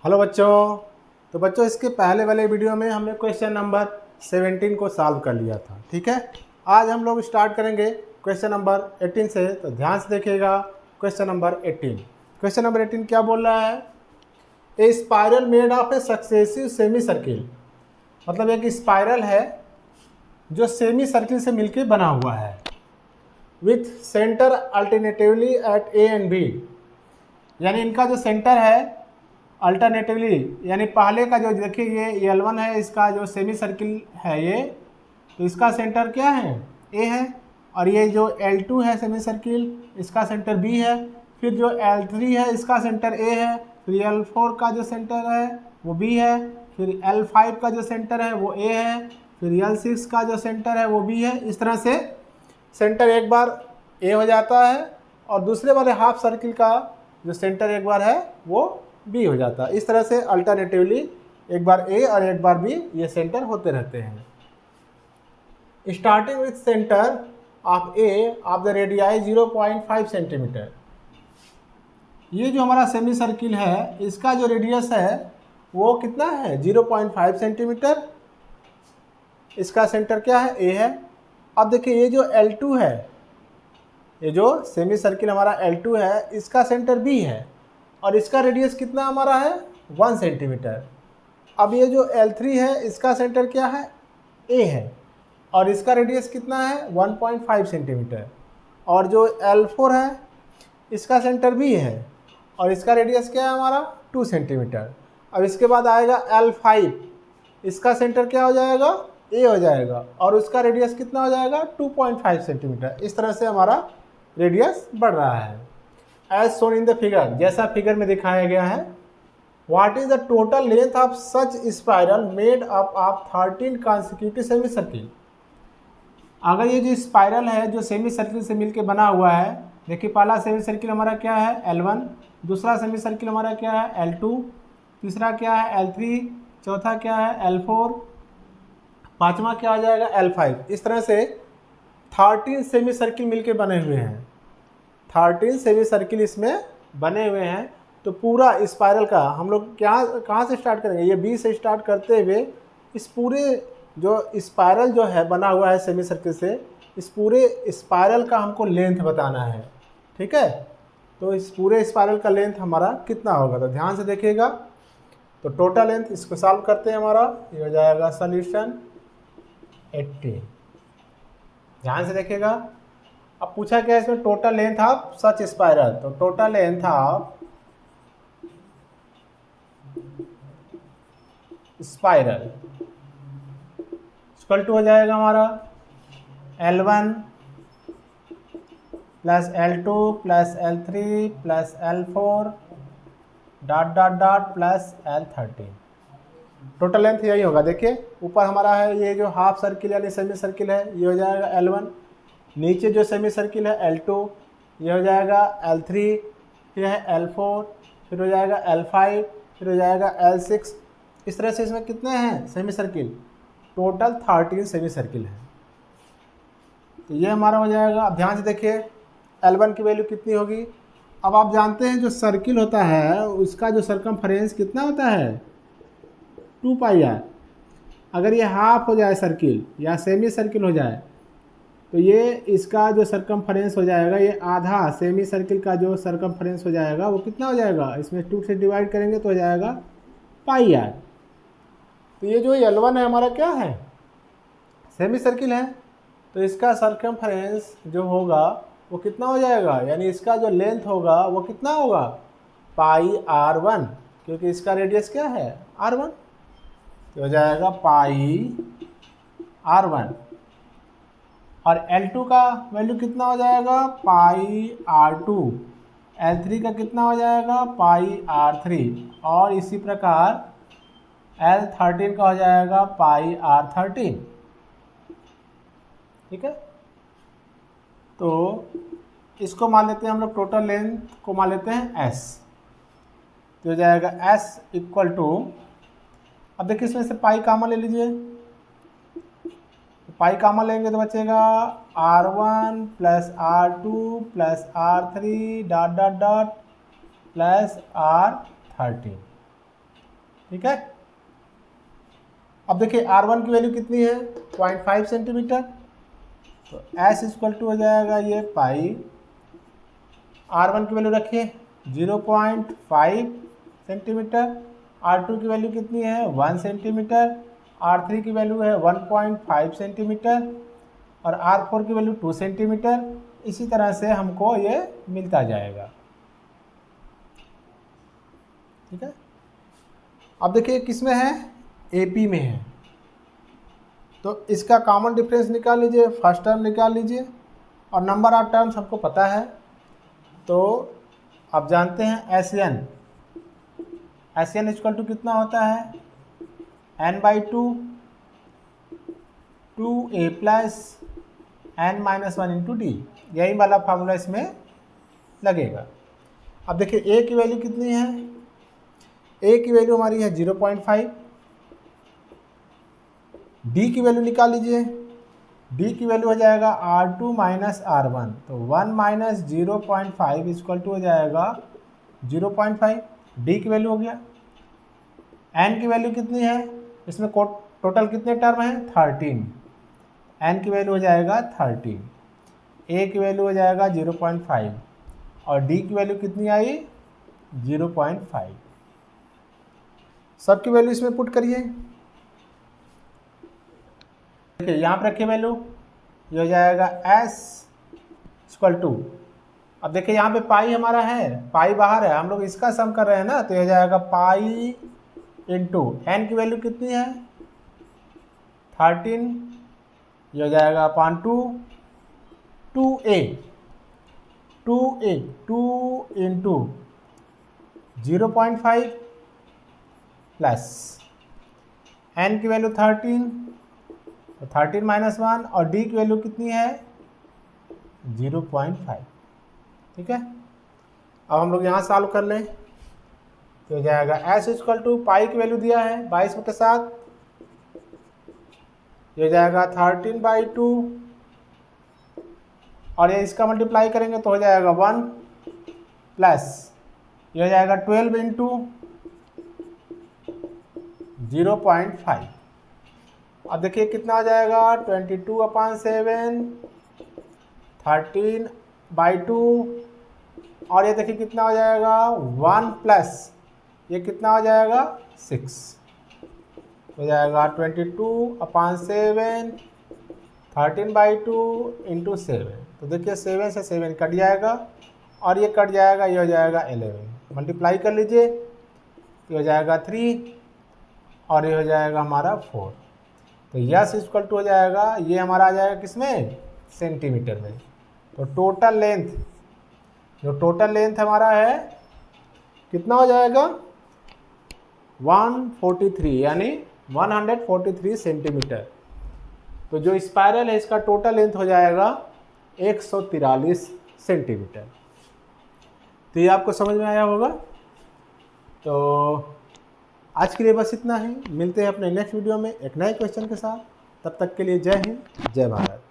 Hello बच्चों। तो बच्चों इसके पहले वाले वीडियो में हमने क्वेश्चन नंबर 17 को सॉल्व कर लिया था, ठीक है। आज हम लोग स्टार्ट करेंगे क्वेश्चन नंबर 18 से, तो ध्यान से देखिएगा। क्वेश्चन नंबर 18 क्या बोल रहा है? A spiral made of a successive semi circle, मतलब एक स्पाइरल है जो सेमी सर्किल से मिलके बना हुआ है, with centre alternatively at A and B. यानी इनका जो सेंटर है अल्टरनेटिवली, यानी पहले का जो देखिए ये L1 है, इसका जो सेमी सर्किल है ये, तो इसका सेंटर क्या है? ए है। और ये जो L2 है सेमी सर्किल, इसका सेंटर बी है। फिर जो L3 है इसका सेंटर ए है। फिर L4 का जो सेंटर है वो बी है। फिर L5 का जो सेंटर है वो ए है। फिर L6 का जो सेंटर है वो बी है। इस तरह से सेंटर एक बार ए हो जाता है और दूसरे वाले हाफ सर्किल का जो सेंटर एक बार है वो बी हो जाता है। इस तरह से अल्टरनेटिवली एक बार ए और एक बार बी ये सेंटर होते रहते हैं। Starting with centre of A of the radii 0.5 centimetre. ये जो हमारा सेमी सर्किल है इसका जो रेडियस है वो कितना है? 0.5 सेंटीमीटर। इसका सेंटर क्या है? ए है। अब देखिए ये जो L2 है, ये जो सेमी सर्किल हमारा L2 है, इसका सेंटर बी है और इसका रेडियस कितना हमारा है? 1 सेंटीमीटर। अब ये जो L3 है इसका सेंटर क्या है? ए है और इसका रेडियस कितना है? 1.5 सेंटीमीटर। और जो L4 है इसका सेंटर बी है और इसका रेडियस क्या है हमारा? 2 सेंटीमीटर। अब इसके बाद आएगा L5, इसका सेंटर क्या हो जाएगा? ए हो जाएगा और उसका रेडियस कितना हो जाएगा? 2.5 सेंटीमीटर। इस तरह से हमारा रेडियस बढ़ रहा है। As shown in the figure, जैसा फिगर में दिखाया गया है। What is the total length of such spiral made up of 13 consecutive semi circle. अगर ये जो स्पाइरल है जो सेमी सर्किल से मिलके बना हुआ है, देखिए पहला सेमी सर्किल हमारा क्या है? L1। दूसरा सेमी सर्किल हमारा क्या है? L2। तीसरा क्या है? L3। चौथा क्या है? L4। पांचवा क्या आ जाएगा? L5। इस तरह से 13 सेमी सर्किल मिलके बने हुए हैं। 13 सेमी सर्किल इसमें बने हुए हैं। तो पूरा स्पाइरल का हम लोग कहाँ से स्टार्ट करेंगे? ये बी से स्टार्ट करते हुए इस पूरे जो स्पाइरल जो है बना हुआ है सेमी सर्किल से, इस पूरे स्पाइरल का हमको लेंथ बताना है, ठीक है। तो इस पूरे स्पाइरल का लेंथ हमारा कितना होगा? तो ध्यान से देखिएगा। तो टोटल लेंथ इसको सॉल्व करते हैं, हमारा ये हो जाएगा सॉल्यूशन 80। ध्यान से देखिएगा। अब पूछा क्या है इसमें? Total length of such spiral. तो total length of spiral equal to हो जाएगा हमारा L1 plus L2 plus L3 plus L4 dot dot dot plus L13। Total length यही होगा। देखिए ऊपर हमारा है ये जो हाफ सर्किल यानी सेमी सर्किल है, ये हो जाएगा L1। नीचे जो सेमी सर्किल है L2, ये हो जाएगा L3। फिर है L4, फिर हो जाएगा L5, फिर हो जाएगा L6। इस तरह से इसमें कितने हैं semi circle? Total 13 semi circle है। तो ये हमारा हो जाएगा। अब ध्यान से देखिए L1 की वैल्यू कितनी होगी। अब आप जानते हैं जो सर्किल होता है उसका जो सरकमफ्रेंस कितना होता है? 2πr। अगर ये हाफ हो जाए सर्किल या सेमी सर्किल हो जाए तो ये इसका जो सरकमफ्रेंस हो जाएगा, ये आधा सेमी सर्किल का जो सरकमफ्रेंस हो जाएगा वो कितना हो जाएगा? इसमें 2 से डिवाइड करेंगे तो हो जाएगा πr। तो ये जो L1 है हमारा क्या है? सेमी सर्किल है। तो इसका सरकमफ्रेंस जो होगा वो कितना हो जाएगा? यानी इसका जो लेंथ होगा वो कितना होगा? πr1, क्योंकि इसका रेडियस क्या है? r1। तो हो जाएगा πr1। और L2 का वैल्यू कितना हो जाएगा? πr2। L3 का कितना हो जाएगा? πr3। और इसी प्रकार L13 का हो जाएगा πr13, ठीक है। तो इसको मान लेते हैं हम लोग, टोटल लेंथ को मान लेते हैं S। तो हो जाएगा S इक्वल टू, अब देखिए इसमें से पाई कामन ले लीजिए। पाई कामन लेंगे तो बचेगा R1 plus R2 plus R3 dot dot dot plus R13। ठीक है। अब देखिए R1 की वैल्यू कितनी है, 0.5 सेंटीमीटर, तो S इक्वल टू हो जाएगा ये पाई, R1 की वैल्यू रखिए 0.5 सेंटीमीटर, R2 की वैल्यू कितनी है 1 सेंटीमीटर, R3 की वैल्यू है 1.5 सेंटीमीटर और R4 की वैल्यू 2 सेंटीमीटर। इसी तरह से हमको ये मिलता जाएगा। ठीक है। अब देखिए किस में है, AP में है, तो इसका कॉमन डिफरेंस निकाल लीजिए, फर्स्ट टर्म निकाल लीजिए और नंबर ऑफ टर्म्स हमको पता है। तो आप जानते हैं SN इक्वल टू कितना होता है, n/2 2a plus n-1 into D, यही वाला फार्मूला इसमें लगेगा। अब देखिए a की वैल्यू कितनी है, a की वैल्यू हमारी है 0.5, d की वैल्यू निकाल लीजिए, d की वैल्यू हो जाएगा R2 माइनस R1, तो 1 माइनस 0.5 इक्वल टू हो जाएगा 0.5, d की वैल्यू हो गया। n की वैल्यू कितनी है, इसमें टोटल कितने टर्म हैं 13, n की वैल्यू हो जाएगा 13, a की वैल्यू हो जाएगा 0.5 और d की वैल्यू कितनी आई 0.5। सबकी वैल्यू इसमें पुट करिए। देखिए यहाँ पर रखिए वैल्यू, ये हो जाएगा S इक्वल टू, अब देखिए यहाँ पे पाई हमारा है, पाई बाहर है, हम लोग इसका सम कर रहे हैं ना, तो ये हो जाएगा पाई इंटू n की वैल्यू कितनी है 13, ये हो जाएगा upon 2a 2 into 0.5 plus n की वैल्यू 13, तो 13 माइनस 1 और d की वैल्यू कितनी है 0.5। ठीक है। अब हम लोग यहाँ सॉल्व कर लें, तो हो जाएगा S इक्वल टू पाई की वैल्यू दिया है 22/7, ये हो जाएगा 13/2 और ये इसका मल्टीप्लाई करेंगे तो हो जाएगा 1 प्लस ये हो जाएगा 12 इंटू 0.5। अब देखिए कितना हो जाएगा 22/7, 13/2 और ये देखिए कितना हो जाएगा 1 प्लस ये कितना हो जाएगा 6, हो जाएगा 22/7 13/2 इंटू 7, तो देखिए 7 से 7 कट जाएगा और ये कट जाएगा, ये हो जाएगा 11, मल्टीप्लाई कर लीजिए, ये हो जाएगा 3 और ये हो जाएगा हमारा 4, तो यस इक्वल टू हो जाएगा, ये हमारा आ जाएगा किसमें सेंटीमीटर में। तो टोटल लेंथ, जो टोटल लेंथ हमारा है कितना हो जाएगा 143, यानी 143 सेंटीमीटर। तो जो स्पाइरल है इसका टोटल लेंथ हो जाएगा 143 सेंटीमीटर। तो ये आपको समझ में आया होगा। तो आज के लिए बस इतना ही, मिलते हैं अपने नेक्स्ट वीडियो में एक नए क्वेश्चन के साथ। तब तक के लिए जय हिंद, जय भारत।